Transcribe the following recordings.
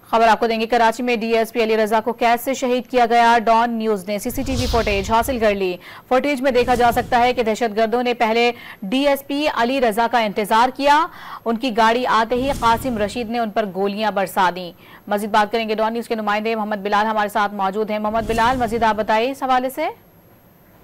खबर आपको देंगे। कराची में डीएसपी अली रजा को कैद से शहीद किया गया। डॉन न्यूज ने सीसीटीवी फुटेज हासिल कर ली। फुटेज में देखा जा सकता है कि दहशतगर्दों ने पहले डीएसपी अली रजा का इंतजार किया। उनकी गाड़ी आते ही कासिम रशीद ने उन पर गोलियां बरसा दी। मजीद बात करेंगे, डॉन न्यूज के नुमाइंदे मोहम्मद बिलाल हमारे साथ मौजूद हैं। मोहम्मद बिलाल, मजीद आप बताइए इस हवाले से।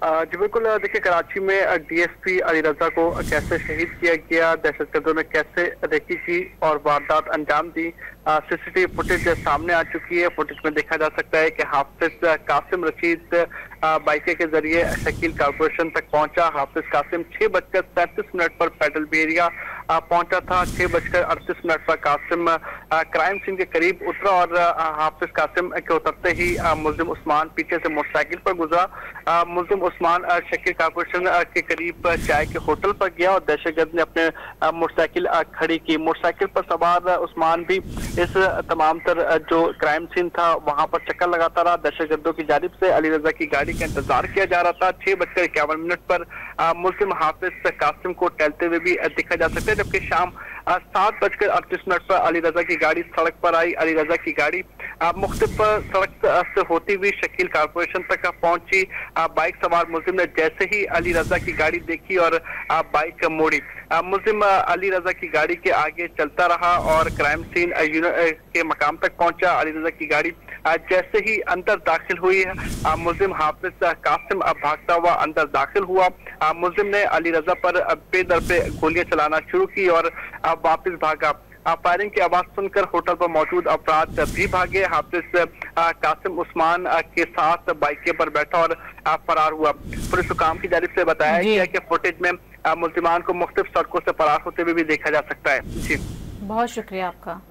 जी बिल्कुल, देखिए कराची में डीएसपी अली रजा को कैसे शहीद किया गया, दहशतगर्दों ने कैसे रेकी की और वारदात अंजाम दी, सीसीटीवी फुटेज सामने आ चुकी है। फुटेज में देखा जा सकता है कि हाफिज कासिम रशीद बाइके के जरिए शकील कारपोरेशन तक पहुंचा। हाफिज कासिम 6:37 पर पेट्रोल बेरिया पहुंचा था। 6:38 पर कासिम क्राइम सीन के करीब उतरा और हाफिज कासिम के उतरते ही मुल्जिम उस्मान पीछे से मोटरसाइकिल पर गुजरा। मुल्जिम उस्मान शकील कारपोरेशन के करीब चाय के होटल पर गया और दहशतगर्द ने अपने मोटरसाइकिल खड़ी की। मोटरसाइकिल पर सवार उस्मान भी इस तमाम तर जो क्राइम सीन था वहां पर चक्कर लगाता रहा। दहशतगर्दों की जानिब से अली रजा की गाड़ी का इंतजार किया जा रहा था। 6:51 पर मुल्जिम हाफिज कासिम को टहलते हुए भी देखा जा सकता है, जबकि शाम 7:38 पर अली रजा की गाड़ी सड़क पर आई। अली रजा की गाड़ी मुख्तलिफ सड़क से होती हुई शकील कारपोरेशन तक पहुंची। बाइक सवार मुल्जिम ने जैसे ही अली रजा की गाड़ी देखी और बाइक मोड़ी, मुल्जिम अली रजा की गाड़ी के आगे चलता रहा और क्राइम सीन के मकाम तक पहुंचा। अली रजा की गाड़ी जैसे ही अंदर दाखिल हुई, मुल्जिम हाफिज कासिम भागता हुआ अंदर दाखिल हुआ। मुल्जिम ने अली रजा पर बेदर पे गोलियां चलाना शुरू की और वापस भागा। फायरिंग की आवाज सुनकर होटल पर मौजूद अफराद भी भागे। हाफिज कासिम उस्मान के साथ बाइक पर बैठा और फरार हुआ। पुलिस हुकाम की जानिब से बताया गया कि फुटेज में मुल्जिमान को मुख्तलिफ सड़कों से फरार होते हुए भी देखा जा सकता है। जी, बहुत शुक्रिया आपका।